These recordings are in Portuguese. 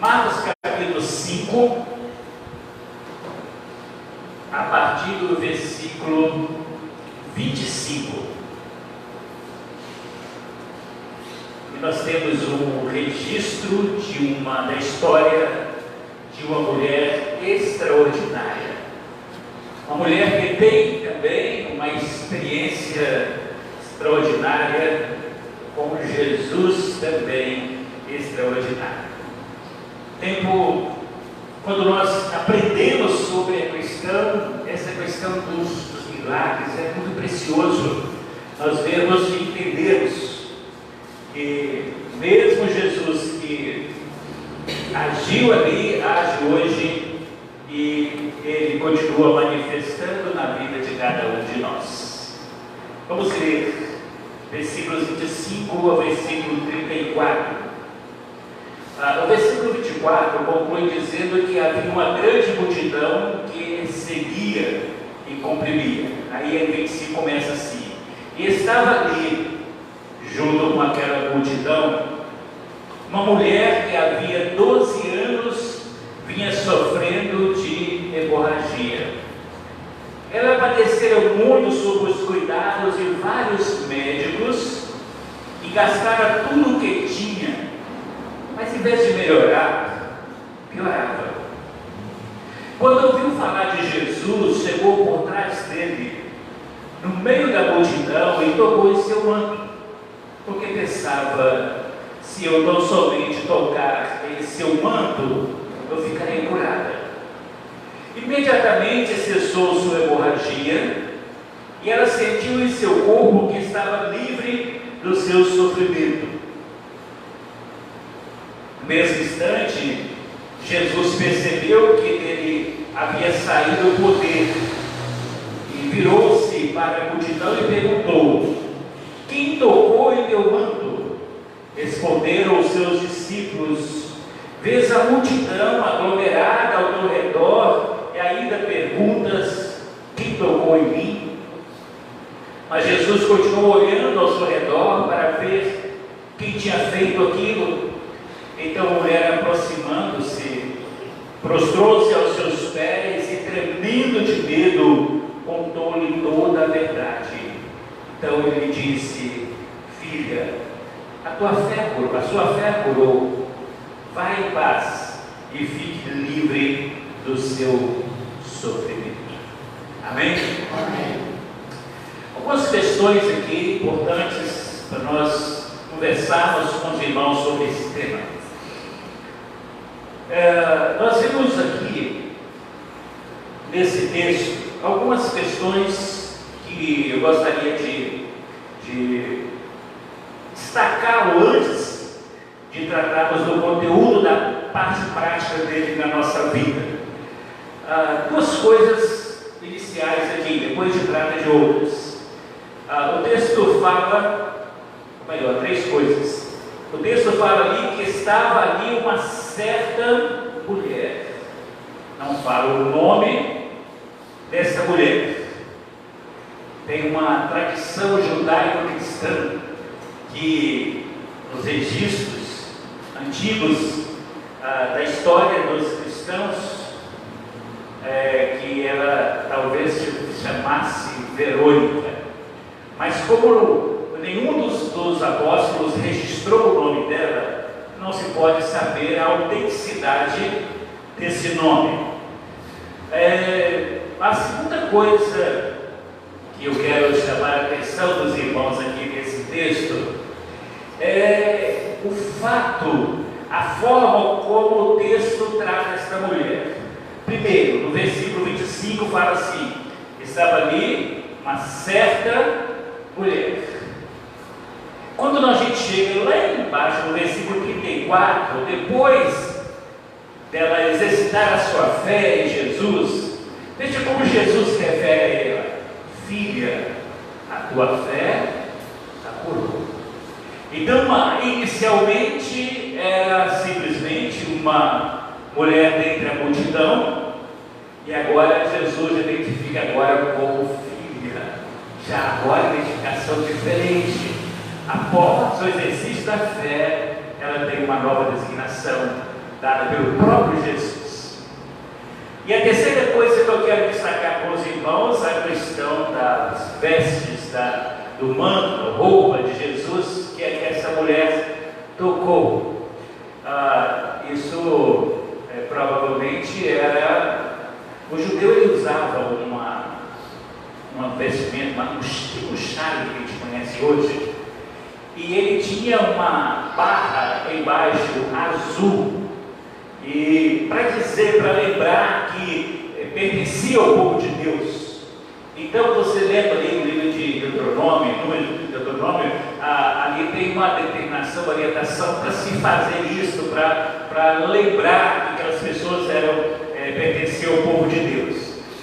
Marcos capítulo 5, a partir do versículo 25. E nós temos um registro da história de uma mulher extraordinária. Uma mulher que tem também uma experiência extraordinária com Jesus também extraordinário. Quando nós aprendemos sobre essa questão dos milagres, é muito precioso nós vermos e entendermos que mesmo Jesus que agiu ali, age hoje, e Ele continua manifestando na vida de cada um de nós. Vamos ler versículos 25 ao versículo 34. O versículo 24 conclui dizendo que havia uma grande multidão que seguia e comprimia. Aí a 25 começa assim: e estava ali, junto com aquela multidão, uma mulher que havia 12 anos vinha sofrendo de hemorragia. Ela padecera muito sob os cuidados de vários médicos e gastara tudo o que tinha, mas em vez de melhorar, piorava. Quando ouviu falar de Jesus, chegou por trás dele, no meio da multidão, e tocou em seu manto, porque pensava: se eu tão somente tocar em seu manto, eu ficarei curada. Imediatamente cessou sua hemorragia, e ela sentiu em seu corpo que estava livre do seu sofrimento. No mesmo instante, Jesus percebeu que dele havia saído o poder, e virou-se para a multidão e perguntou: quem tocou em meu manto? Responderam os seus discípulos: vês a multidão aglomerada ao teu redor e ainda perguntas: quem tocou em mim? Mas Jesus continuou olhando ao seu redor para ver quem tinha feito aquilo. Então a mulher, aproximando-se, prostrou-se aos seus pés e, tremendo de medo, contou-lhe toda a verdade. Então ele lhe disse: filha, a sua fé curou. Vai em paz e fique livre do seu sofrimento. Amém? Amém. Algumas questões aqui importantes para nós conversarmos com os irmãos sobre esse tema. Nós vemos aqui, nesse texto, algumas questões que eu gostaria de destacar antes de tratarmos do conteúdo da parte prática dele na nossa vida. Duas coisas iniciais aqui, depois de tratar de outras. O texto fala, três coisas. O texto fala ali que estava ali uma certa mulher. Não fala o nome dessa mulher. Tem uma tradição judaico-cristã que nos registros antigos da história dos cristãos, que ela talvez se chamasse Verônica, mas como nenhum dos apóstolos registrou o nome dela, não se pode saber a autenticidade desse nome. A segunda coisa que eu quero chamar a atenção dos irmãos aqui nesse texto é o fato, a forma como o texto trata esta mulher. Primeiro, no versículo 25 fala assim: estava ali uma certa mulher. Quando a gente chega lá embaixo no versículo 34, depois dela exercitar a sua fé em Jesus, veja como Jesus refere a ela: filha, a tua fé a curou. Então, inicialmente era simplesmente uma mulher dentre a multidão, e agora Jesus identifica agora como filha. Já agora a identificação diferente. Após o exercício da fé, ela tem uma nova designação: dada pelo próprio Jesus. E a terceira coisa que eu quero destacar com os irmãos, a questão das vestes, do manto, da roupa de Jesus, que é que essa mulher tocou. Isso provavelmente era... O judeu ele usava uma vestimenta, um chale que a gente conhece hoje, e ele tinha uma barra embaixo azul, e para lembrar que pertencia ao povo de Deus. Então você lembra ali no livro de Deuteronômio, ali tem uma determinação, orientação para se fazer isso, para lembrar que aquelas pessoas pertenciam ao povo de Deus.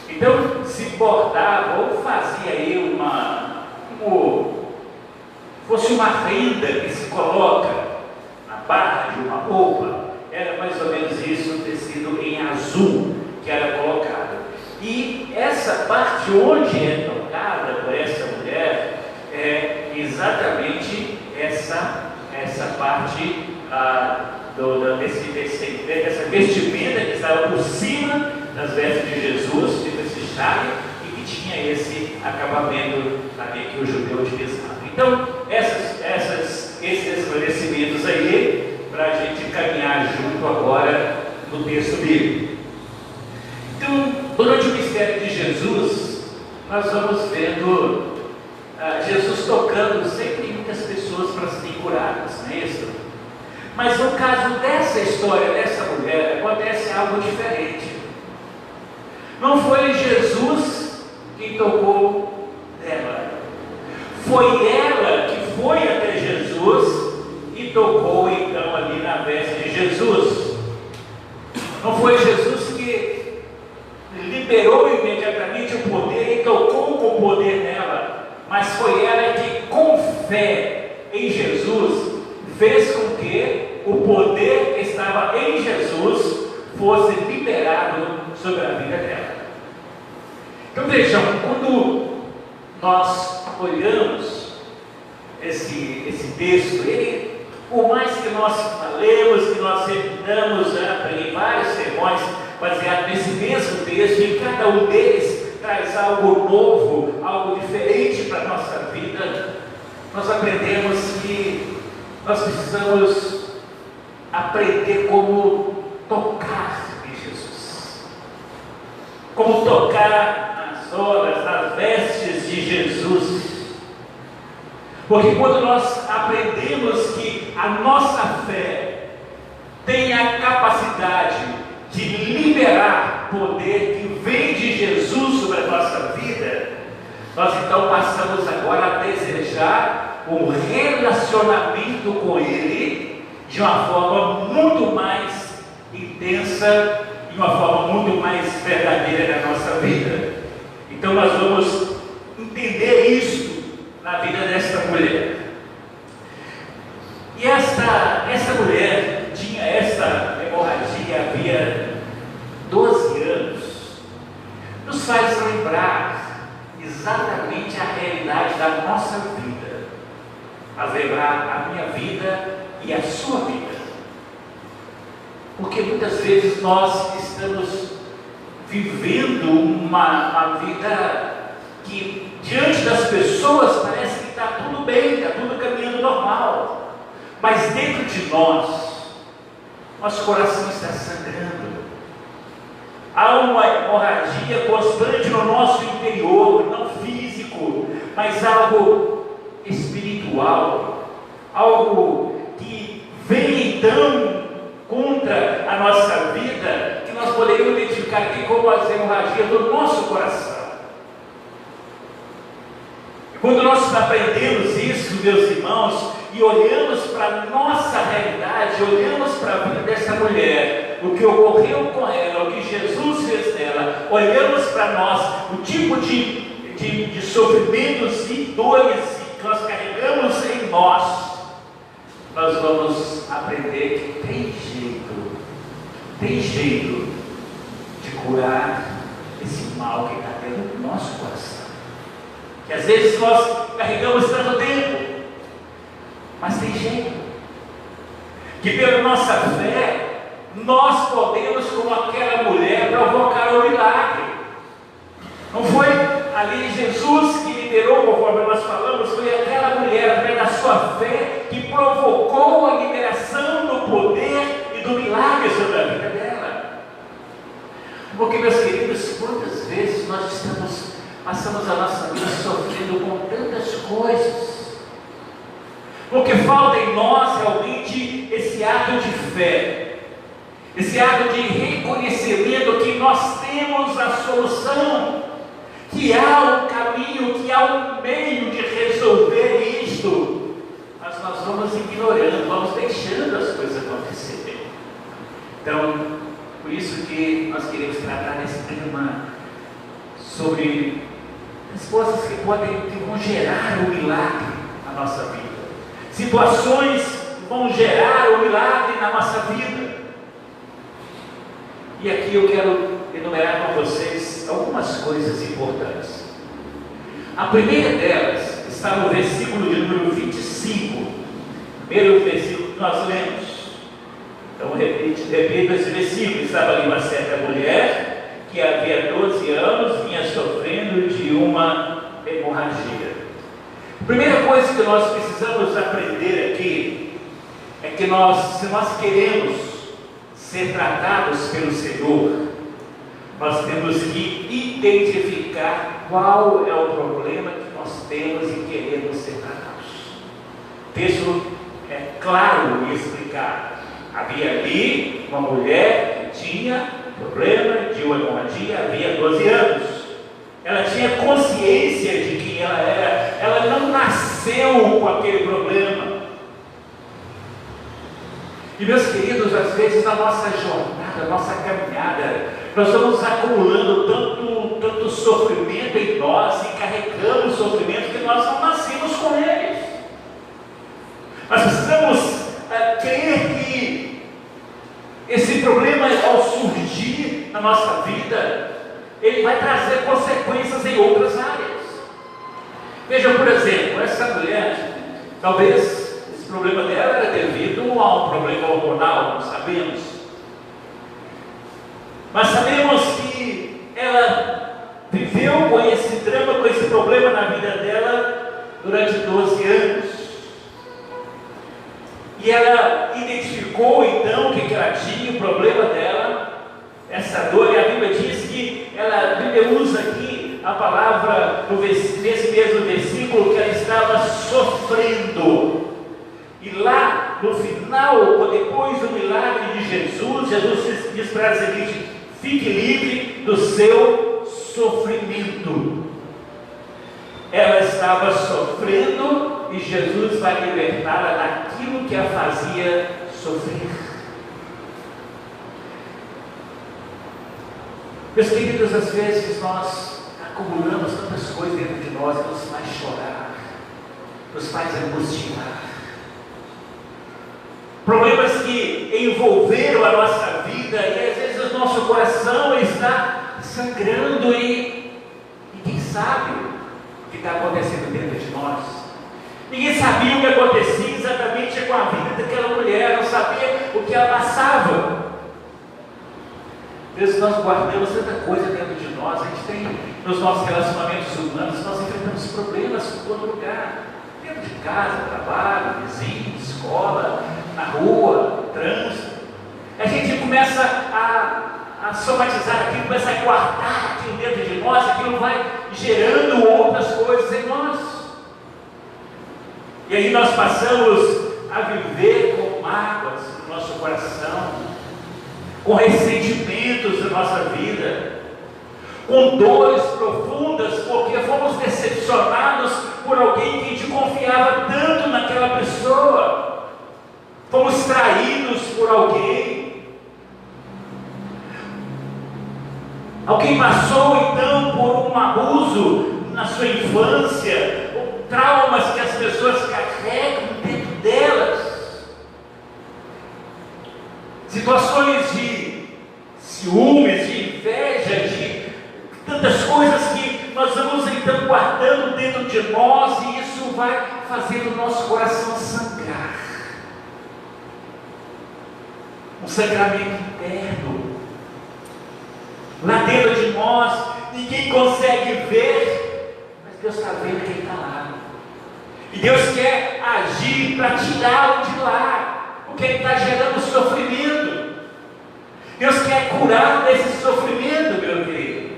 Então se bordava ou fazia aí fosse uma renda que se coloca na barra de uma roupa, era mais ou menos isso, um tecido em azul que era colocado. E essa parte onde é tocada por essa mulher é exatamente essa parte dessa vestimenta que estava por cima das vestes de Jesus, tipo esse chale, e que tinha esse acabamento ali que o judeu utilizava. Então, esses esclarecimentos aí, para a gente caminhar junto agora no texto bíblico. Então, durante o mistério de Jesus, nós vamos vendo Jesus tocando sempre muitas pessoas para serem curadas, não é isso? Mas no caso dessa história, dessa mulher, acontece algo diferente. Não foi Jesus que tocou nela, foi ela que foi até Jesus e tocou então ali na veste de Jesus. Não foi Jesus que liberou imediatamente o poder e tocou com o poder nela, mas foi ela que, com fé em Jesus, fez com que o poder que estava em Jesus fosse liberado sobre a vida dela. Então vejam, quando nós olhamos esse texto, por mais que nós falemos, que nós repitamos em vários sermões baseados nesse mesmo texto, e cada um deles traz algo novo, algo diferente para a nossa vida, nós aprendemos que nós precisamos aprender como tocar em Jesus, como tocar nas solas, nas vestes de Jesus. Porque quando nós aprendemos que a nossa fé tem a capacidade de liberar poder que vem de Jesus sobre a nossa vida, nós então passamos agora a desejar um relacionamento com Ele de uma forma muito mais intensa e uma forma muito mais verdadeira na nossa vida. Então nós vamos entender isso na vida desta mulher. E essa mulher tinha essa hemorragia havia 12 anos. Nos faz lembrar exatamente a realidade da nossa vida, faz lembrar a minha vida e a sua vida, porque muitas vezes nós estamos vivendo uma vida que diante das pessoas parece que está tudo bem, está tudo caminhando normal, mas dentro de nós, nosso coração está sangrando. Há uma hemorragia constante no nosso interior, não físico, mas algo espiritual, algo que vem então contra a nossa vida, que nós poderíamos identificar aqui como as hemorragias do nosso coração. E quando nós aprendemos isso, meus irmãos, e olhamos para a nossa realidade, olhamos para a vida dessa mulher, o que ocorreu com ela, o que Jesus fez nela, olhamos para nós, o tipo de sofrimentos e dores que nós carregamos em nós vamos aprender que tem jeito de curar esse mal que está dentro do nosso coração, que às vezes nós carregamos tanto tempo, mas tem jeito, que pela nossa fé nós podemos, como aquela mulher, provocar o milagre. Não foi ali Jesus que liderou, conforme nós falamos, foi aquela mulher, através da sua fé, que provocou a liberação do poder e do milagre sobre a vida dela. Porque, meus queridos, quantas vezes nós passamos a nossa vida sofrendo com tantas coisas, porque falta em nós realmente esse ato de fé, esse ato de reconhecimento que nós temos a solução, que há um caminho, que há um meio de resolver isto, mas nós vamos ignorando, vamos deixando as coisas acontecerem. Então, por isso que nós queremos tratar nesse tema sobre respostas que vão gerar o milagre na nossa vida, situações que vão gerar o milagre na nossa vida. E aqui eu quero enumerar com vocês algumas coisas importantes. A primeira delas está no versículo de número 25, primeiro versículo que nós lemos. Então repito esse versículo. Estava ali uma certa mulher que havia 12 anos vinha sofrendo de uma hemorragia. A primeira coisa que nós precisamos aprender aqui é que se nós queremos ser tratados pelo Senhor, nós temos que identificar qual é o problema que nós temos e queremos ser tratados. O texto é claro em explicar. Havia ali uma mulher que tinha problema de uma hemorragia, havia 12 anos. Ela tinha consciência de quem ela era. Ela não nasceu com aquele problema. E, meus queridos, às vezes na nossa jornada, na nossa caminhada, nós vamos acumulando tanto sofrimento em nós e carregamos sofrimento que nós não nascemos com eles. Nós precisamos crer que esse problema, ao surgir na nossa vida, ele vai trazer consequências em outras áreas. Veja, por exemplo, essa mulher, talvez esse problema dela era devido a um problema hormonal, não sabemos. Mas sabemos que ela viveu com esse drama, com esse problema na vida dela durante 12 anos. E ela identificou então o que ela tinha, o problema dela, essa dor, e a Bíblia diz que a Bíblia usa aqui a palavra, nesse mesmo versículo, que ela estava sofrendo. E lá no final, depois do milagre de Jesus, Jesus diz para ela o seguinte: fique livre do seu sofrimento. Ela estava sofrendo e Jesus vai libertá-la daquilo que a fazia sofrer. Meus queridos, às vezes nós acumulamos tantas coisas dentro de nós que nos faz chorar, nos faz angustiar. Problemas que envolveram a nossa vida e às vezes o nosso coração está sangrando e ninguém sabe o que está acontecendo dentro de nós. Ninguém sabia o que acontecia exatamente com a vida daquela mulher, não sabia o que ela passava. Às vezes nós guardamos tanta coisa dentro de nós, a gente tem nos nossos relacionamentos humanos, nós enfrentamos problemas em todo lugar, dentro de casa, trabalho, vizinho, escola, na rua, trânsito. A gente começa a somatizar aquilo, começa a guardar aquilo dentro de nós, aquilo vai gerando outras coisas em nós. E aí nós passamos a viver com mágoas no nosso coração, com ressentimentos na nossa vida, com dores profundas, porque fomos decepcionados por alguém que a gente confiava tanto naquela pessoa, fomos traídos por alguém passou então por um abuso na sua infância, ou traumas que as pessoas carregam dentro delas, situações de ciúmes, de inveja, de tantas coisas que nós vamos então guardando dentro de nós, e isso vai fazendo o nosso coração sangrar. Um sangramento interno. Lá dentro de nós, ninguém consegue ver, mas Deus está vendo quem está lá. E Deus quer agir para tirá-lo de lá, porque Ele está gerando sofrimento. Deus quer curar desse sofrimento, meu querido.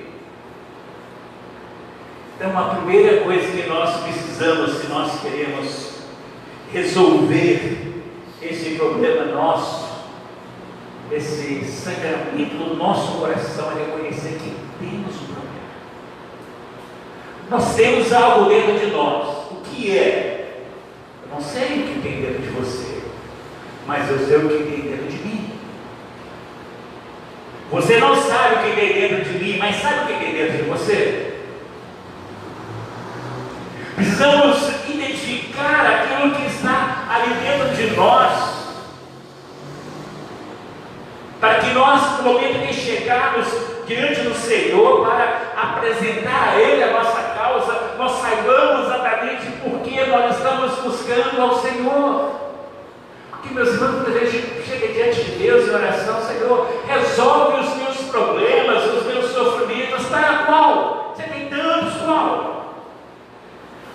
Então, a primeira coisa que nós precisamos, se nós queremos resolver esse problema nosso, esse sangramento do nosso coração, é reconhecer que temos um problema. Nós temos algo dentro de nós. O que é? Eu não sei o que tem dentro de você, mas eu sei o que tem dentro de mim. Você não sabe o que tem dentro de mim, mas sabe o que tem dentro de você? Precisamos identificar aquilo que está ali dentro de nós, para que nós, no momento que chegarmos diante do Senhor, para apresentar a Ele a nossa causa, nós saibamos exatamente por que nós estamos buscando ao Senhor. Porque, meus irmãos, muita gente chega diante de Deus em oração: Senhor, resolve os meus problemas, os meus sofrimentos. Para qual? Você tem tantos, qual?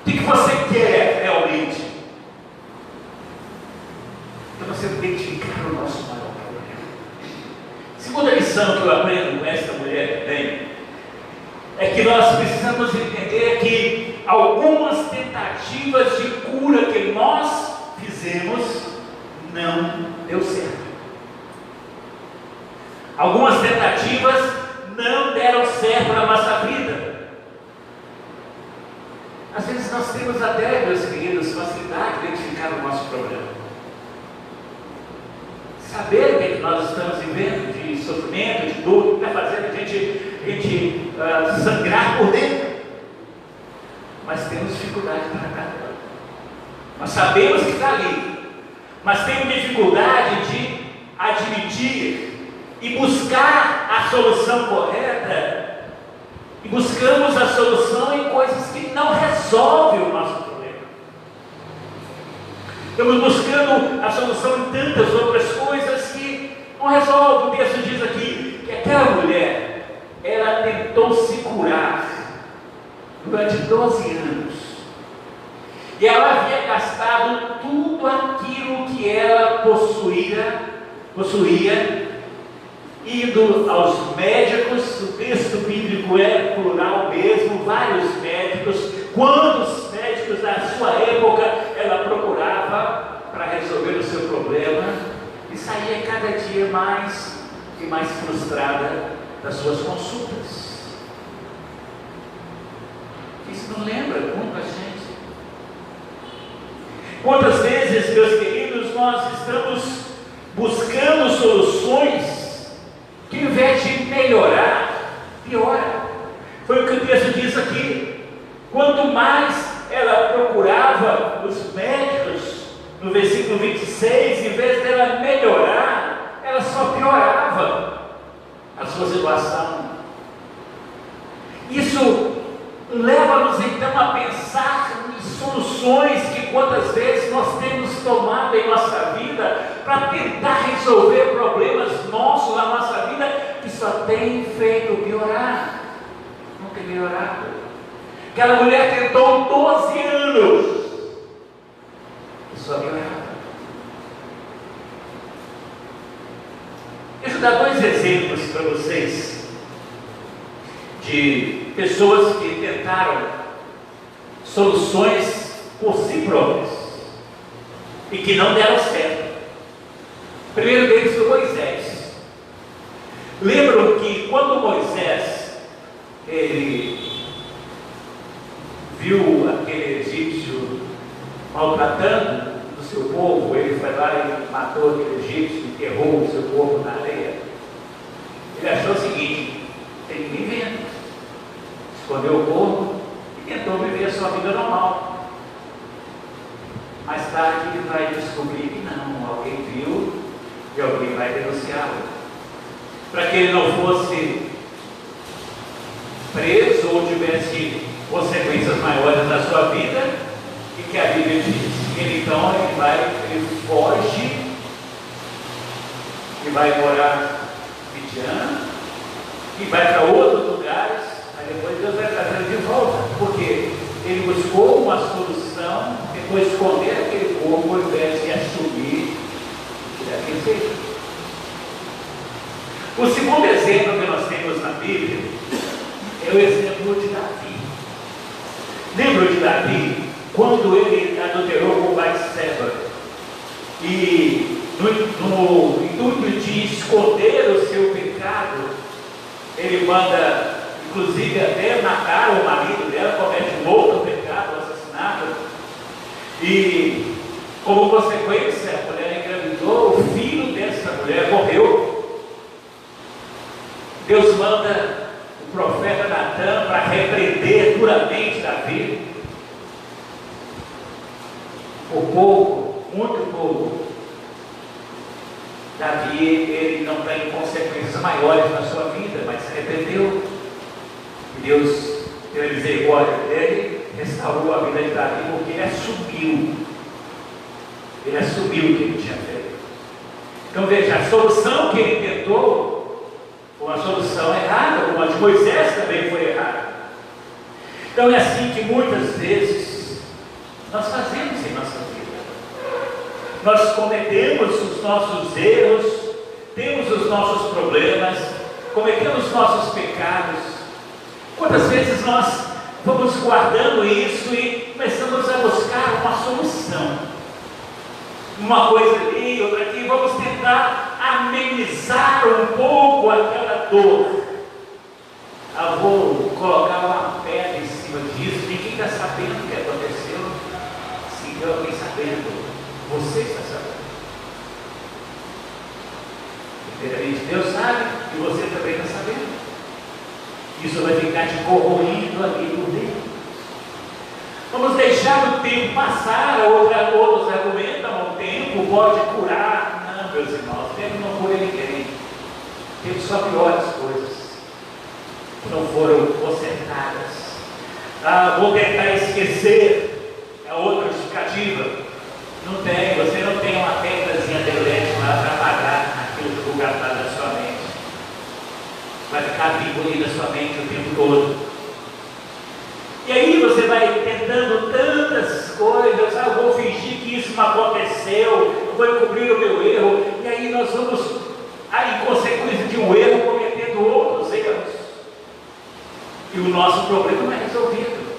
O que você quer realmente? Então você identificar o nosso maior problema. Segunda lição que eu aprendo com esta mulher também é que nós precisamos entender que algumas tentativas de cura que nós fizemos não deu certo. Algumas tentativas não deram certo na nossa vida. Às vezes nós temos até, meus queridos, facilidade de identificar o nosso problema. Saber o que nós estamos vivendo de sofrimento, de dor, está fazendo a gente sangrar por dentro. Mas temos dificuldade para cá. Nós sabemos que está ali, mas temos dificuldade de admitir e buscar a solução correta. E buscamos a solução em coisas que não resolvem o nosso problema. Estamos buscando a solução em tantas outras coisas que não resolvem. O texto diz aqui que aquela mulher, ela tentou se curar durante 12 anos. E ela havia gastado tudo aquilo que ela possuía, indo aos médicos. O texto bíblico é plural mesmo, vários médicos. Quantos médicos da sua época ela procurava para resolver o seu problema, e saía cada dia mais e mais frustrada das suas consultas. Isso não lembra muito a gente? Quantas vezes, meus queridos, nós estamos buscando soluções que, ao invés de melhorar, piora. Foi o que o texto diz aqui. Quanto mais ela procurava os médicos, no versículo 26, em vez dela melhorar, ela só piorava a sua situação. Isso leva-nos então a pensar em soluções que quantas vezes nós temos tomado em nossa vida para tentar resolver problemas nossos na nossa vida, que só tem feito piorar, não tem melhorado. Aquela mulher tentou 12 anos e só piorava. Deixa eu dar dois exemplos para vocês de pessoas que tentaram soluções por si próprias e que não deram certo. O primeiro deles foi Moisés. Lembram que quando Moisés ele viu aquele egípcio maltratando o seu povo, ele foi lá e matou aquele egípcio, enterrou o seu corpo na areia. Ele achou o seguinte: tem ninguém vendo. Escondeu o corpo e tentou viver a sua vida normal. Mais tarde ele vai descobrir que não, alguém viu e alguém vai denunciá-lo, para que ele não fosse preso ou tivesse consequências maiores na sua vida, e que a Bíblia diz. Ele foge e vai morar em Midian, e vai para outros lugares, aí depois Deus vai trazendo de volta, porque ele buscou uma solução, depois esconder aquele corpo, ao invés de assumir daquele jeito. O segundo exemplo que nós temos na Bíblia é o exemplo de Davi. Lembra de Davi, quando ele adulterou com Batseba, e no intuito de esconder o seu pecado, ele manda, inclusive, até matar o marido dela, comete um outro pecado, assassinato, e como consequência, a mulher engravidou, o filho dessa mulher morreu. Deus manda o profeta Natan para repreender duramente Davi. Por pouco, muito pouco, Davi, ele não tem consequências maiores na sua vida, mas se arrependeu. E Deus, pela misericórdia dele, restaurou a vida de Davi, porque ele assumiu o que ele tinha feito. Então veja, a solução que ele tentou foi uma solução errada, como a de Moisés também foi errada. Então é assim que muitas vezes nós fazemos em nossa vida. Nós cometemos os nossos erros, temos os nossos problemas, cometemos nossos pecados. Quantas vezes nós vamos guardando isso e começamos a buscar uma solução? Uma coisa ali, outra aqui, vamos tentar amenizar um pouco aquela dor. Vou colocar uma pedra em cima disso, ninguém está sabendo o que aconteceu. Se tem alguém sabendo, você está sabendo. Primeiramente, Deus sabe e você também está sabendo. Isso vai ficar te corroendo ali por dentro. Vamos deixar o tempo passar, outros argumentam, o tempo pode curar. Não, meus irmãos, o tempo não cura ninguém. O tempo só piora as coisas que não foram consertadas. Vou tentar esquecer, é outra justificativa. Não tem, você não tem uma teclazinha de LED lá para apagar aquilo que ficou gastado na sua mente. Vai ficar vivo ali na sua mente o tempo todo. E aí você vai tentando tantas coisas, eu vou fingir que isso não aconteceu, eu vou encobrir o meu erro, e aí nós vamos, em consequência de um erro, cometendo outros erros. E o nosso problema não é resolvido.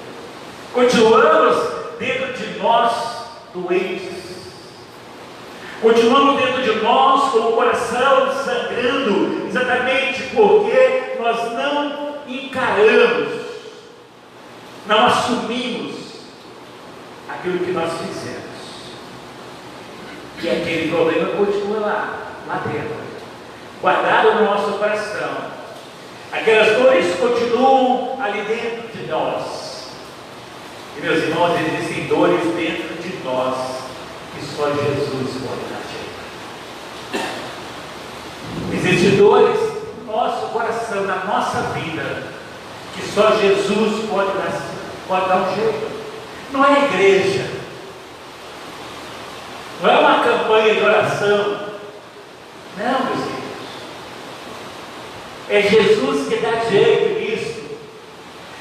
Continuamos dentro de nós doentes. Continuamos dentro de nós com o coração sangrando, exatamente porque nós não encaramos, não assumimos aquilo que nós fizemos. E aquele problema continua lá dentro, guardado no nosso coração. Aquelas dores continuam ali dentro de nós. E meus irmãos, existem dores dentro de nós que só Jesus pode dar jeito. Existem dores no nosso coração, na nossa vida, que só Jesus pode dar um jeito. Não é igreja, não é uma campanha de oração, não, meus filhos. É Jesus que dá jeito nisso.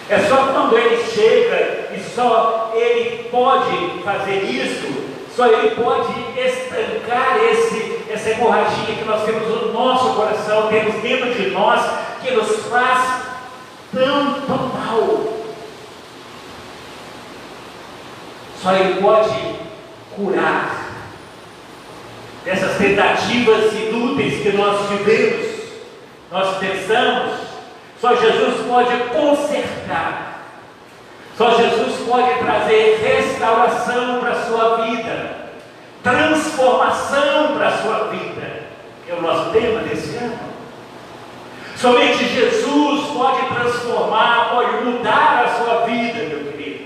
É só quando Ele chega e só Ele pode fazer isso, só Ele pode estancar essa hemorragia que nós temos no nosso coração, temos dentro de nós, que nos faz tão mal. Só Ele pode curar dessas tentativas inúteis que nós tivemos, nós pensamos. Só Jesus pode consertar. Só Jesus pode trazer restauração para a sua vida, transformação para a sua vida, que é o nosso tema desse ano. Somente Jesus pode transformar, pode mudar a sua vida, meu querido.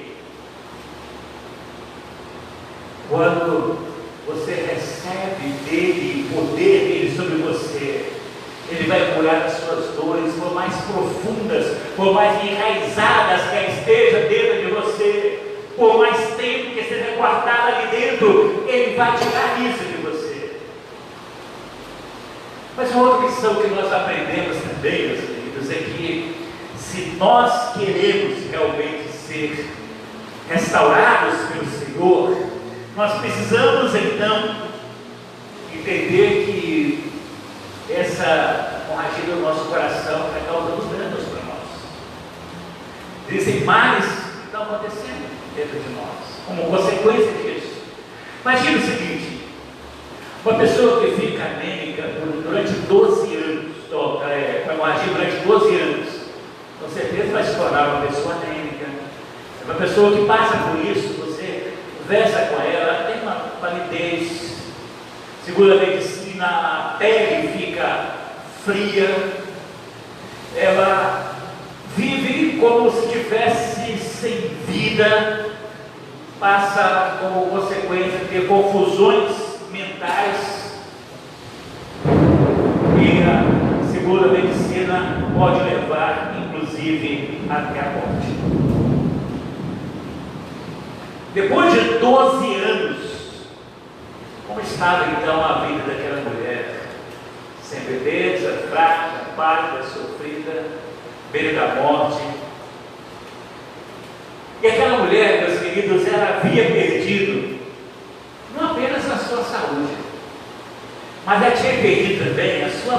Quando você recebe dele, o poder dele sobre você, ele vai curar as suas dores, por mais profundas, por mais enraizadas que esteja dentro de você, por mais tempo que esteja guardada ali dentro, ele vai tirar isso de você. Mas uma outra lição que nós aprendemos também, meus queridos, é que se nós queremos realmente ser restaurados pelo Senhor, nós precisamos então entender que essa hemorragia do nosso coração está causando danos para nós. Existem males que estão acontecendo dentro de nós, como consequência disso. Imagina o seguinte: uma pessoa que fica anêmica durante 12 anos, com hemorragia durante 12 anos, com certeza vai se tornar uma pessoa anêmica. Uma pessoa que passa por isso, você conversa com ela, tem uma palidez. Segundo a medicina, a pele fica fria, ela vive como se estivesse sem vida, passa como consequência de ter confusões mentais e, segundo a medicina, pode levar inclusive até a morte. Depois de 12 anos, como estava então a vida daquela mulher? Sem beleza, fraca, pálida, sofrida, beira da morte. E aquela mulher, meus queridos, ela havia perdido não apenas a sua saúde, mas ela tinha perdido também a sua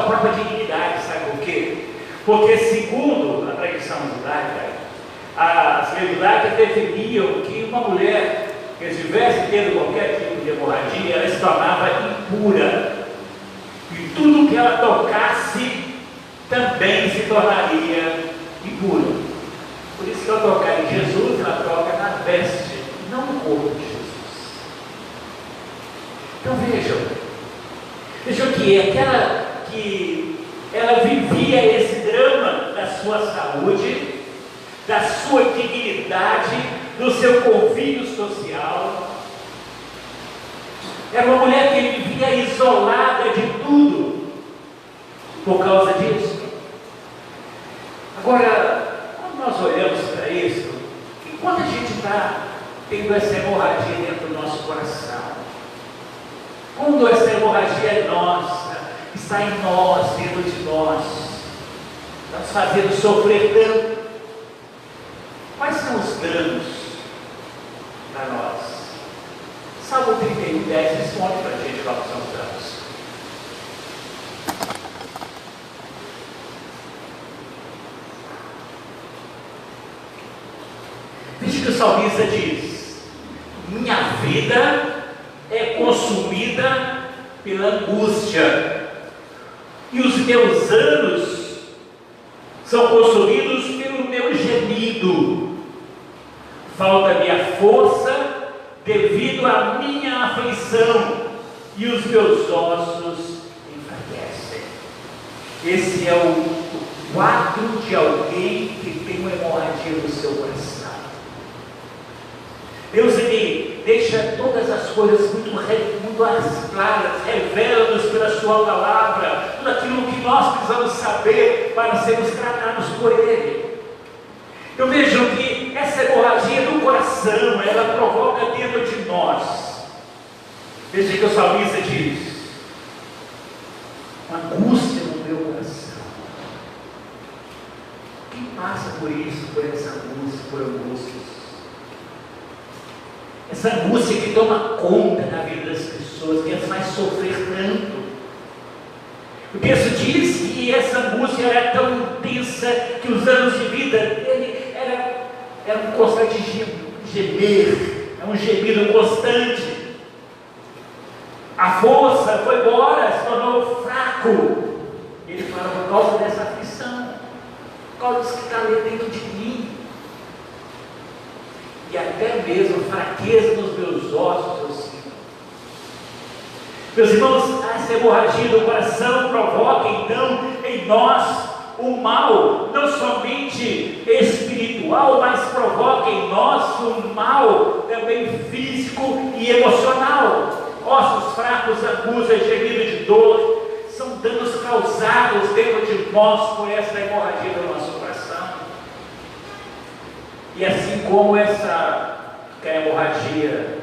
própria dignidade. Sabe por quê? Porque, segundo a tradição judaica, as leis judaicas definiam que uma mulher que estivesse tendo qualquer tipo de hemorragia, ela se tornava impura. E tudo que ela tocasse também se tornaria impuro. Por isso que ao tocar em Jesus, ela toca na veste, não no corpo de Jesus. Então vejam que ela vivia esse drama da sua saúde, da sua dignidade, do seu convívio social. Era uma mulher que vivia isolada de tudo por causa disso. Agora, quando nós olhamos para isso, e quando a gente está tendo essa hemorragia dentro do nosso coração, quando essa hemorragia é nossa, está em nós, dentro de nós, está nos fazendo sofrer tanto, quais são os danos para nós? Salmo 31:10 responde para a gente quais são os danos. Veja que o salmista diz: minha vida é consumida pela angústia, e os meus anos são consumidos pelo meu gemido. Falta-me a força devido à minha aflição, e os meus ossos enfraquecem. Esse é o quadro de alguém que tem uma hemorragia no seu coração. Deus, Ele deixa todas as coisas muito claras, revela-nos pela sua palavra, tudo aquilo que nós precisamos saber para sermos tratados por Ele. Eu vejo que essa hemorragia do coração, ela provoca dentro de nós. Veja que o salmista diz: angústia no meu coração. Quem passa por isso, por essa angústia, por angústias? Essa angústia que toma conta da vida das pessoas, que as faz sofrer tanto. O texto diz que essa angústia era tão intensa que os anos de vida dele era um constante gemer, é um gemido constante. A força foi embora, se tornou fraco. Ele fala: por causa dessa aflição, por causa disso que está ali dentro de mim, e até mesmo fraqueza nos meus ossos eu sinto. Meus irmãos, essa hemorragia do coração provoca então em nós o mal, não somente espiritual, mas provoca em nós um mal também físico e emocional. Ossos fracos, angústia, gemido de dor, são danos causados dentro de nós por essa hemorragia do nosso coração. E assim como que a hemorragia,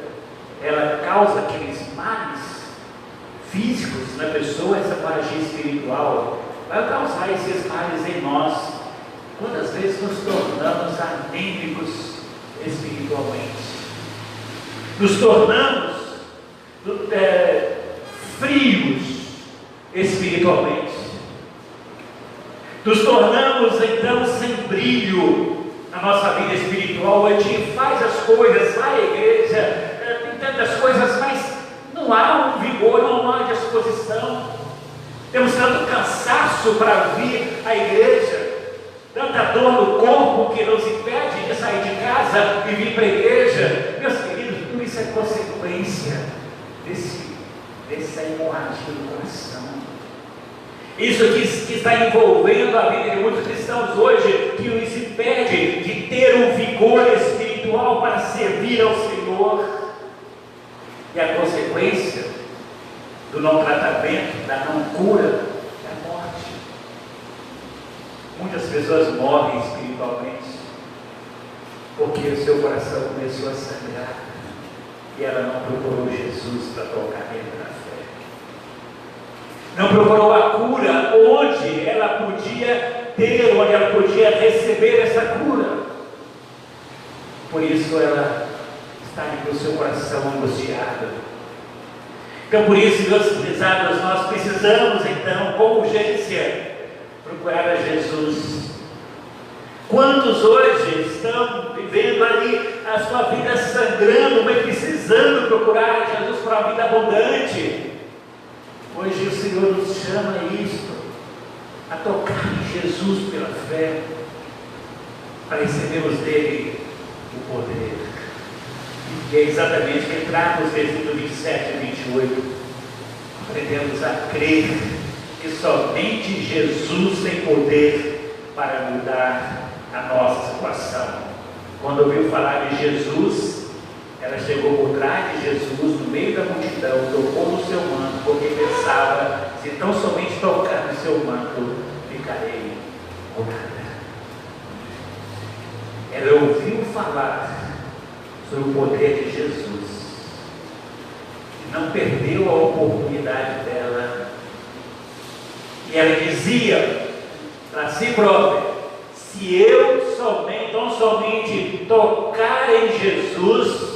ela causa aqueles males físicos na pessoa, essa hemorragia espiritual vai causar esses males em nós. Quantas vezes nos tornamos anêmicos espiritualmente? Nos tornamos frios espiritualmente. Nos tornamos então sem brilho na nossa vida espiritual. A gente faz as coisas, vai à igreja, tem tantas coisas, mas não há um vigor, não há disposição. Temos tanto cansaço para vir à igreja, tanta dor no corpo que nos impede de sair de casa e vir para a igreja. Meus queridos, tudo isso é consequência dessa hemorragia do coração. Isso que está envolvendo a vida de muitos cristãos hoje, que os impede de ter um vigor espiritual para servir ao Senhor. E a consequência do não tratamento, da não cura, é a morte. Muitas pessoas morrem espiritualmente porque o seu coração começou a sangrar e ela não procurou Jesus para tocar nele na fé. Não procurou a cura onde ela podia ter, onde ela podia receber essa cura. Por isso ela está ali com o seu coração angustiado. Então, por isso, meus prezados, nós precisamos então, com urgência, procurar a Jesus. Quantos hoje estão vivendo ali a sua vida sangrando, mas precisando procurar a Jesus para uma vida abundante? Hoje o Senhor nos chama a isto, a tocar em Jesus pela fé, para recebermos dele o poder. E é exatamente que trata os versículos 27 e 28. Aprendemos a crer que somente Jesus tem poder para mudar a nossa situação. Quando ouviu falar de Jesus, ela chegou por trás de Jesus, no meio da multidão, tocou no seu manto, porque pensava, se tão somente tocar no seu manto, ficarei curada. Ela ouviu falar sobre o poder de Jesus, não perdeu a oportunidade dela, e ela dizia para si própria: se eu tão somente tocar em Jesus,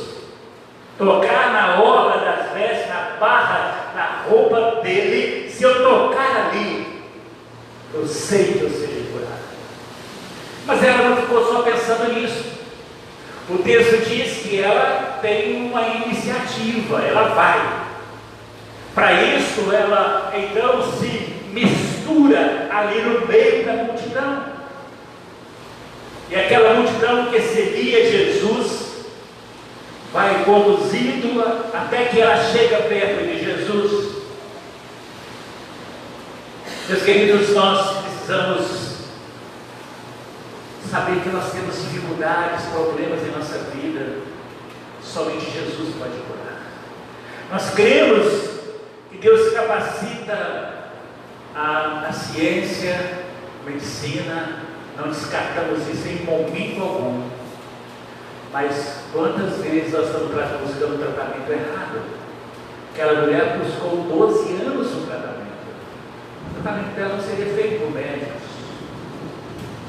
tocar na orla das vestes, na barra, na roupa dele, se eu tocar ali, eu sei que eu serei curado. Mas ela não ficou só pensando nisso. O texto diz que ela tem uma iniciativa, ela vai. Para isso, ela então se mistura ali no meio da multidão. E aquela multidão que seguia Jesus vai conduzindo-a até que ela chega perto de Jesus. Meus queridos, nós precisamos saber que nós temos dificuldades, problemas em nossa vida. Somente Jesus pode curar. Nós cremos que Deus capacita a ciência, a medicina, não descartamos isso em momento algum. Mas quantas vezes nós estamos buscando o tratamento errado? Aquela mulher buscou 12 anos o tratamento. O tratamento dela não seria feito por médicos.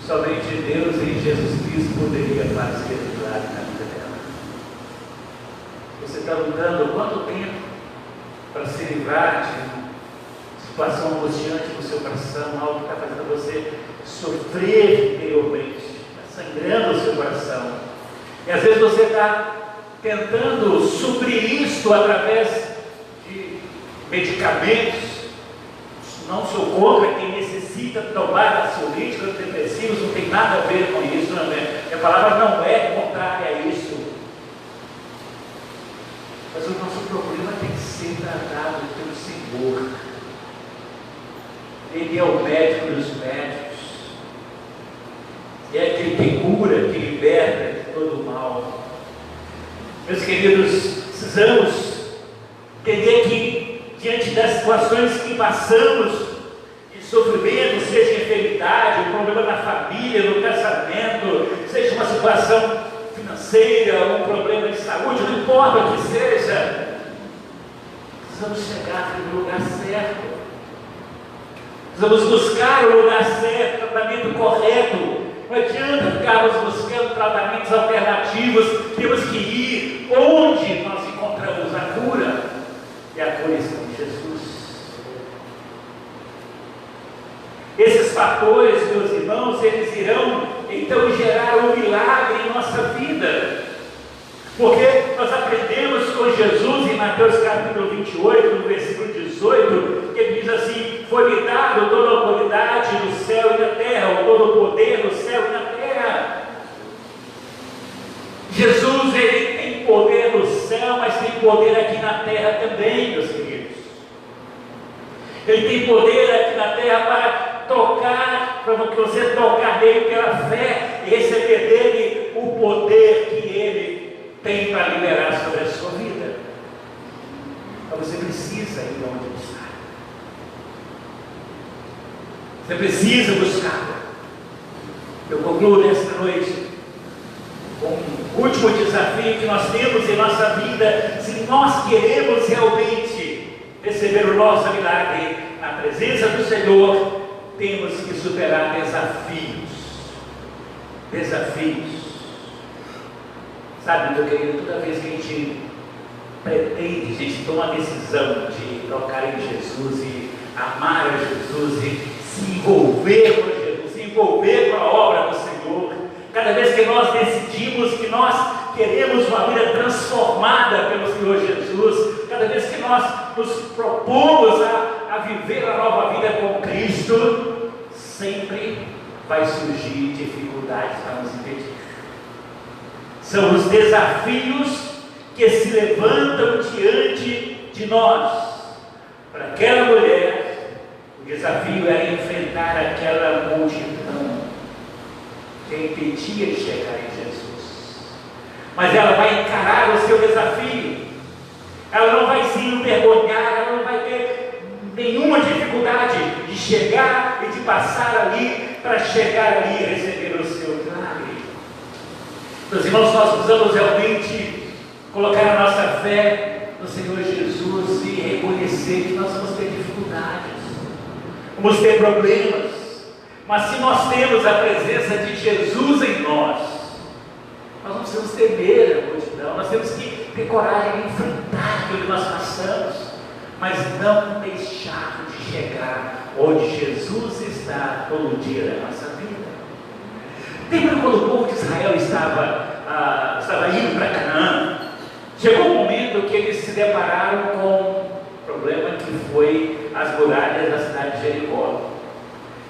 Somente Deus em Jesus Cristo poderia fazer milagre na vida dela. Você está lutando quanto tempo para se livrar de uma situação angustiante no seu coração, algo que está fazendo você sofrer interiormente, está sangrando o seu coração. E às vezes você está tentando suprir isto através de medicamentos. Não sou contra quem necessita tomar ansiolíticos, antidepressivos, não tem nada a ver com isso, não é? A palavra não é contrária a isso. Mas o nosso problema tem que ser tratado pelo Senhor. Ele é o médico dos médicos. É aquele que cura, que liberta de todo o mal. Meus queridos, precisamos entender que diante das situações que passamos, de sofrimento, seja enfermidade, um problema na família, no casamento, seja uma situação financeira, um problema de saúde, não importa o que seja, precisamos chegar no lugar certo. Precisamos buscar o lugar certo, o tratamento correto. Não adianta ficarmos buscando tratamentos alternativos. Temos que ir onde nós encontramos a cura. E a cura está em Jesus. Esses fatores, meus irmãos, eles irão então gerar um milagre em nossa vida. Porque nós aprendemos com Jesus em Mateus capítulo 28, no versículo 18, que ele diz assim: foi-me dado toda a autoridade no céu e na terra, ou todo o poder no céu e na terra. Jesus, ele tem poder no céu, mas tem poder aqui na terra também, meus queridos. Ele tem poder aqui na terra para tocar, para que você tocar nele pela fé e receber dele o poder que ele tem para liberar sobre a sua vida. Então você precisa ir onde ele está. Você precisa buscar. Eu concluo nesta noite com o último desafio que nós temos em nossa vida. Se nós queremos realmente receber o nosso milagre na presença do Senhor, temos que superar desafios. Sabe, meu querido, toda vez que a gente pretende, a gente toma a decisão de tocar em Jesus e amar a Jesus e se envolver com Jesus, se envolver com a obra do Senhor, cada vez que nós decidimos que nós queremos uma vida transformada pelo Senhor Jesus, cada vez que nós nos propomos a viver a nova vida com Cristo, sempre vai surgir dificuldades para nos impedir. São os desafios que se levantam diante de nós. Para aquela mulher, o desafio era enfrentar aquela multidão que a impedia de chegar em Jesus. Mas ela vai encarar o seu desafio. Ela não vai se envergonhar, ela não vai ter nenhuma dificuldade de chegar e de passar ali, para chegar ali e receber o seu milagre. Meus irmãos, nós precisamos realmente colocar a nossa fé no Senhor Jesus e reconhecer que nós vamos ter dificuldades, vamos ter problemas, mas se nós temos a presença de Jesus em nós não precisamos temer a multidão, nós temos que ter coragem de enfrentar aquilo que nós passamos, mas não deixar de chegar onde Jesus está todo dia da nossa vida. Lembra quando o povo de Israel estava indo para Canaã? Chegou um momento que eles se depararam com um problema que foi as muralhas da cidade de Jericó.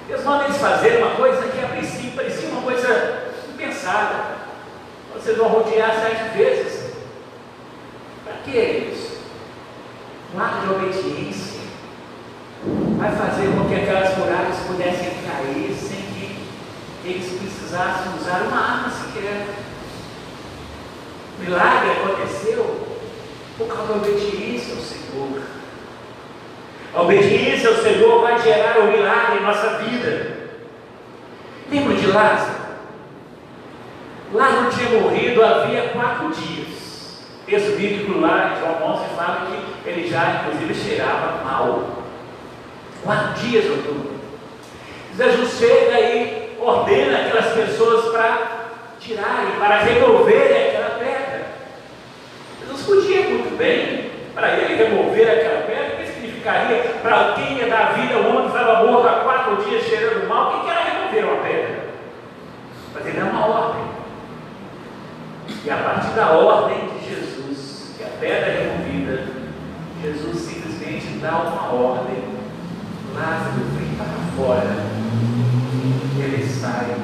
Deus manda eles fazerem uma coisa que a princípio parecia uma coisa impensada. Vocês vão rodear 7 vezes. Para que isso? Um ato de obediência vai fazer com que aquelas muralhas pudessem cair sem que eles precisassem usar uma arma sequer. O milagre aconteceu por causa da obediência ao Senhor. A obediência ao Senhor vai gerar um milagre em nossa vida. Lembra de Lázaro? Lázaro tinha morrido havia 4 dias. Esse bíblico lá em João 11 fala que ele já, inclusive, cheirava mal. 4 dias no túmulo. Jesus chega e ordena aquelas pessoas para tirarem, para removerem aquela pedra. Jesus podia muito bem, para ele remover aquela pedra. O que significaria para quem ia dar vida ao homem que estava morto há 4 dias cheirando mal? O que era remover uma pedra? Mas ele dá uma ordem. E a partir da ordem de Jesus, que a pedra é removida, Jesus simplesmente dá uma ordem. Lázaro, vem para fora. Ele sai,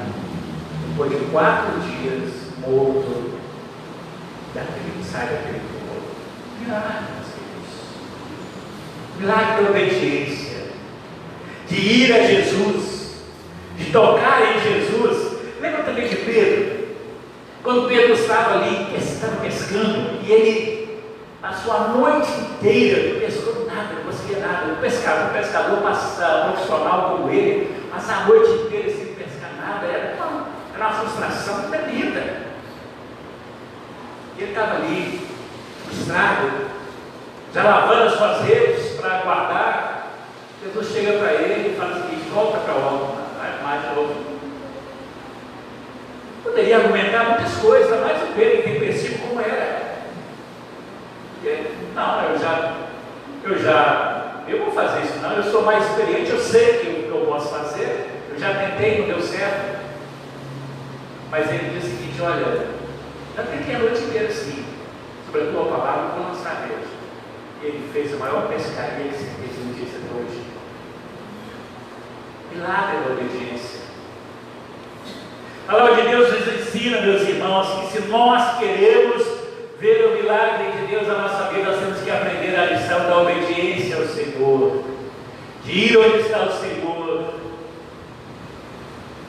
depois de 4 dias, morto, sai daquele corpo. Milagre, meus queridos. Milagre da obediência, de ir a Jesus, de tocar em Jesus. Lembra também de Pedro? Quando Pedro estava ali, estava pescando, e ele passou a noite inteira, não pescou nada, não conseguia nada. Um pescador profissional como ele, mas a noite inteira sem pescar nada, era uma frustração tremenda. Ele estava ali, frustrado, já lavando as suas redes para guardar, Jesus chega para ele e fala o seguinte: volta para a obra, mais de novo. Poderia argumentar muitas coisas, mas o Pedro tem princípio como era. Não, eu vou fazer isso não, eu sou mais experiente, eu sei o que eu posso fazer, eu já tentei, não deu certo. Mas ele diz o seguinte: olha, já tentei a noite inteira sim, sobre a tua palavra eu vou lançar Deus. E ele fez a maior pescaria que se fez no dia de hoje. Milagre da obediência. A palavra de Deus nos ensina, meus irmãos, que se nós queremos ver o milagre de Deus na nossa vida, nós temos que aprender a lição da obediência ao Senhor, de ir onde está o Senhor,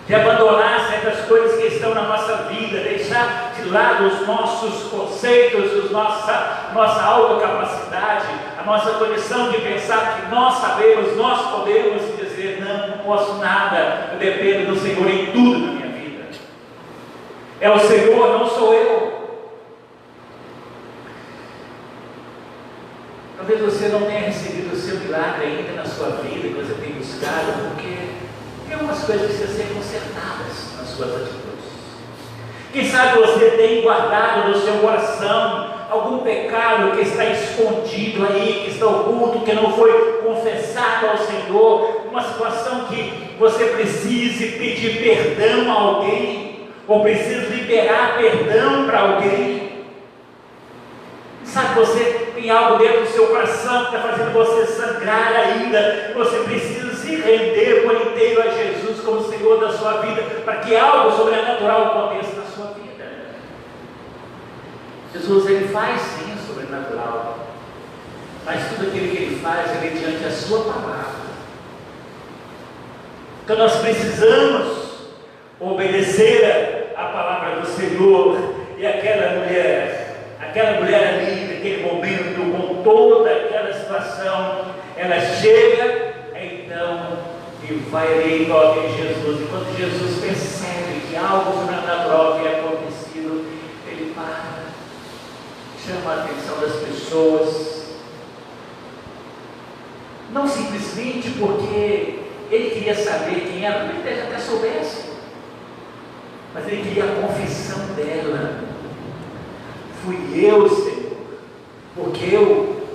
de abandonar certas coisas que estão na nossa vida, deixar de lado os nossos conceitos, nossa autocapacidade, a nossa condição de pensar que nós sabemos, nós podemos, e dizer: não posso nada, eu dependo do Senhor em tudo na minha vida. É o Senhor, não sou eu. Talvez você não tenha recebido o seu milagre ainda na sua vida, que você tem buscado, porque tem algumas coisas que precisam ser consertadas nas suas atitudes. Quem sabe você tem guardado no seu coração algum pecado que está escondido aí, que está oculto, que não foi confessado ao Senhor, uma situação que você precise pedir perdão a alguém, ou precisa liberar perdão para alguém. Sabe, você tem algo dentro do seu coração que está fazendo você sangrar ainda. Você precisa se render por inteiro a Jesus como Senhor da sua vida, para que algo sobrenatural aconteça na sua vida. Jesus, Ele faz sim o sobrenatural, mas tudo aquilo que Ele faz é mediante a sua palavra. Então nós precisamos obedecer a palavra do Senhor. E aquela mulher ali, naquele momento, com toda aquela situação, ela chega então e vai ali e toca em Jesus. E quando Jesus percebe que algo sobrenatural havia acontecido, ele para, chama a atenção das pessoas, não simplesmente porque ele queria saber quem era, ele até soubesse, mas ele queria a confissão dela. Fui eu, Senhor, porque eu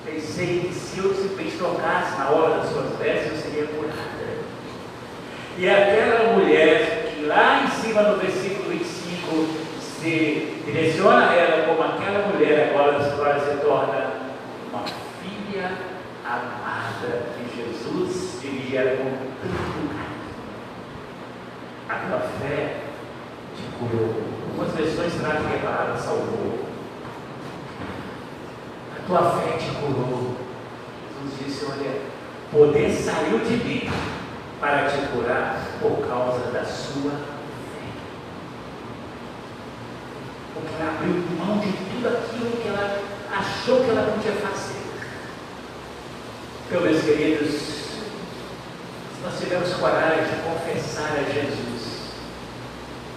pensei que se eu simplesmente tocasse na hora das suas vestes, eu seria curada. E aquela mulher, que lá em cima no versículo 25, se direciona a ela como aquela mulher, agora a história se torna uma filha amada de Jesus, dirige ela com tanto carinho. A tua fé te curou. Algumas versões trazem que a palavra salvou. A tua fé te curou. Jesus disse: olha, poder saiu de mim para te curar por causa da sua fé. Porque ela abriu mão de tudo aquilo que ela achou que ela podia fazer. Então, meus queridos, se nós tivermos coragem de confessar a Jesus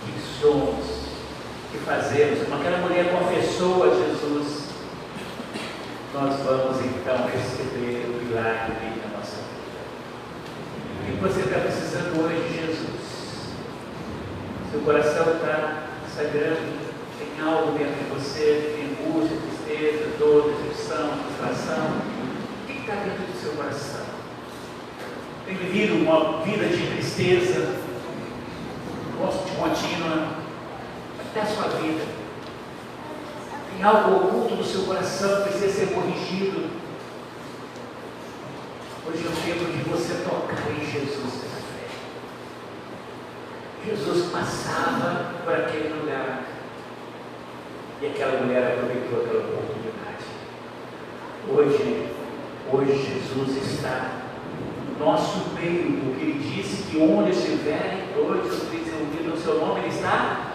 que somos, que fazemos, como aquela mulher confessou a Jesus, nós vamos então receber o milagre na nossa vida. O que você está precisando hoje de Jesus? Seu coração está sangrando, tem algo dentro de você, tem angústia, tristeza, dor, decepção, frustração. O que está dentro do seu coração? Tem vivido uma vida de tristeza, contínua? Até a sua vida, tem algo oculto no seu coração que precisa ser corrigido. Hoje é o tempo de você tocar em Jesus pela fé. Jesus passava por aquele lugar e aquela mulher aproveitou aquela oportunidade. Hoje Jesus está no nosso meio, porque Ele disse que onde estiverem dois ou três reunidos no seu nome, Ele está.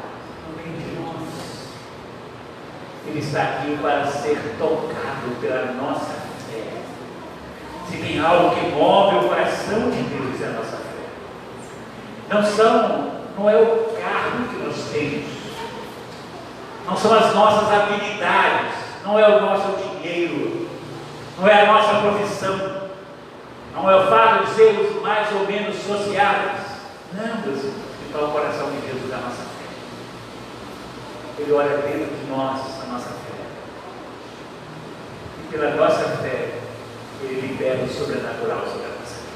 Ele está aqui para ser tocado pela nossa fé. Se tem algo que move o coração de Deus, é a nossa fé. Não é o cargo que nós temos, não são as nossas habilidades, não é o nosso dinheiro, não é a nossa profissão, não é o fato de sermos mais ou menos sociáveis. Não, Deus, está o coração de Jesus da nossa fé. Ele olha dentro de nós a nossa fé. E pela nossa fé, Ele libera o sobrenatural sobre a nossa vida.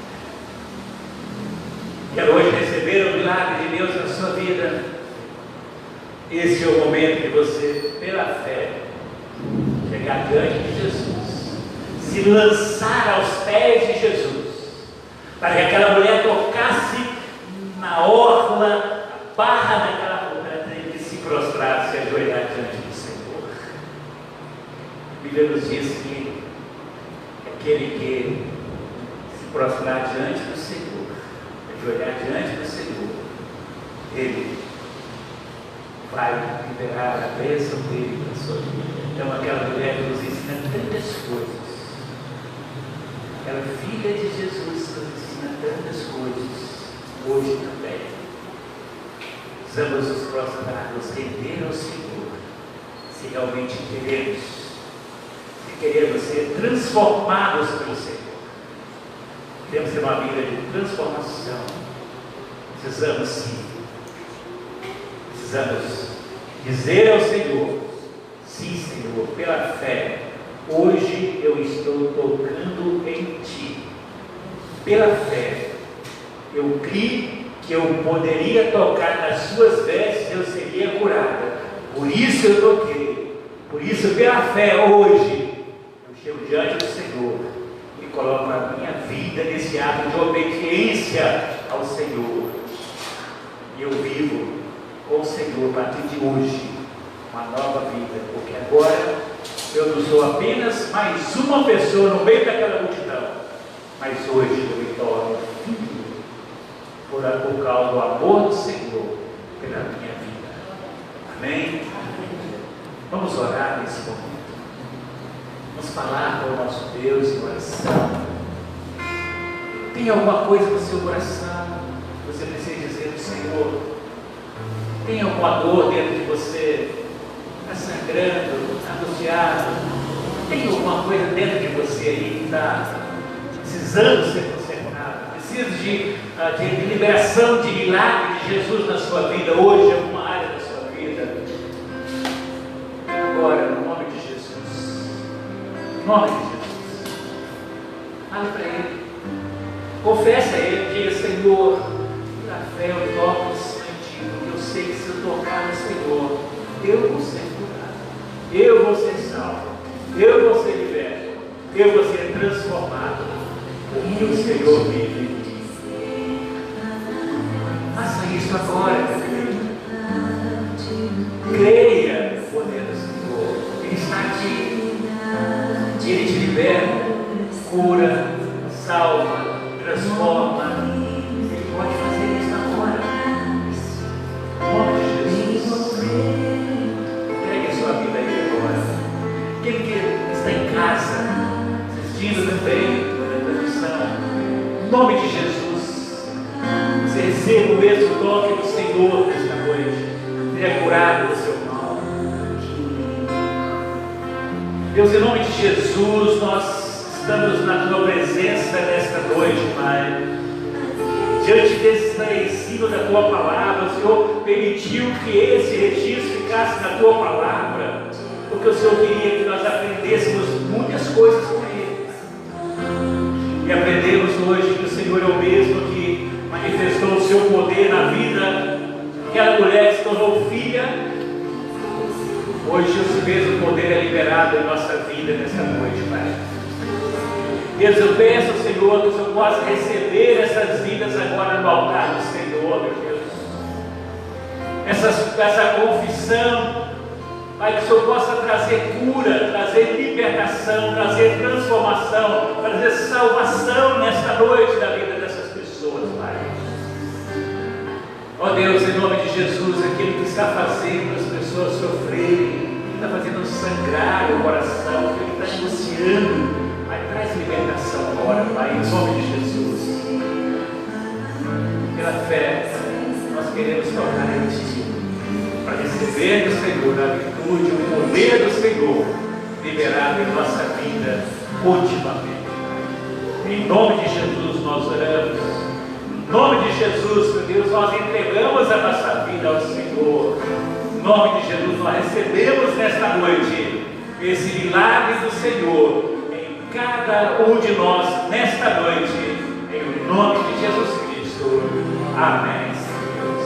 Quero hoje receber o milagre de Deus na sua vida. Esse é o momento de você, pela fé, chegar diante de Jesus, se lançar aos pés de Jesus, para que aquela mulher tocasse na orla, a barra daquela mulher, e se prostrasse e ajoelhar diante do Senhor. A Bíblia nos diz que aquele que se prostrar diante do Senhor, ajoelhar diante do Senhor, Ele vai liberar a bênção dele na sua vida. Então aquela mulher que nos ensina tantas coisas, aquela filha de Jesus que nos ensina tantas coisas, hoje também precisamos nos prostrar, nos render ao Senhor, se realmente queremos, se queremos ser transformados pelo Senhor. Queremos ter uma vida de transformação. Precisamos sim, precisamos dizer ao Senhor: sim, Senhor, pela fé, hoje eu estou tocando em Ti. Pela fé, eu criei que eu poderia tocar nas Suas vestes e eu seria curada. Por isso eu toquei. Por isso, pela fé, hoje, eu chego diante do Senhor e coloco a minha vida nesse ato de obediência ao Senhor. E eu vivo com o Senhor a partir de hoje uma nova vida, porque agora eu não sou apenas mais uma pessoa no meio daquela multidão, mas hoje eu me torno filho por causa do amor do Senhor pela minha vida. Amém? Vamos orar nesse momento. Vamos falar com o nosso Deus em oração. Tem alguma coisa no seu coração que você precisa dizer ao Senhor? Tem alguma dor dentro de você? Está sangrando, está angustiado? Tem alguma coisa dentro de você aí que está precisando ser consertada? Precisa de liberação, de milagre de Jesus na sua vida hoje, em alguma área da sua vida? Agora, no nome de Jesus. Em nome de Jesus. Fale para Ele. Confesse a Ele, diga: Senhor, pela fé eu toco porque eu sei que se eu tocar no Senhor, eu vou ser curado, eu vou ser salvo, eu vou ser liberto, eu vou ser transformado, porque o Senhor vive. Faça isso agora, meu querido. Creia no poder do Senhor. Ele está aqui. Ele te liberta, cura, salva, transforma. Ele pode fazer isso agora. Em nome de Jesus. Pegue a sua vida aí agora. Aquele que está em casa, assistindo também a transmissão, em nome de Jesus, você receba o mesmo toque do Senhor nesta noite. Seja curado do seu mal. Deus, em nome de Jesus, nós estamos na tua presença nesta noite, Pai. Diante desse ensino da tua palavra, o Senhor permitiu que esse registro ficasse na tua palavra, porque o Senhor queria que nós aprendêssemos muitas coisas com Ele. E aprendemos hoje que o Senhor é o mesmo que manifestou o seu poder na vida daquela mulher que se tornou filha. Hoje esse mesmo poder é liberado em nossa vida nessa noite, Pai. Deus, eu peço ao Senhor que o Senhor possa receber essas vidas agora no altar do Senhor, meu Deus. Essa confissão, Pai, que o Senhor possa trazer cura, trazer libertação, trazer transformação, trazer salvação nesta noite da vida dessas pessoas, Pai. Ó Deus, em nome de Jesus, aquele que está fazendo as pessoas sofrerem, que está fazendo sangrar o coração, que está angustiando, Pai, traz libertação agora, Pai, em nome de Jesus. Pela fé, nós queremos tocar em Ti, para receber do Senhor a virtude, o poder do Senhor liberado em nossa vida, ultimamente. Em nome de Jesus nós oramos. Em nome de Jesus, meu Deus, nós entregamos a nossa vida ao Senhor. Em nome de Jesus nós recebemos nesta noite esse milagre do Senhor em cada um de nós nesta noite. Em nome de Jesus Cristo. Amém.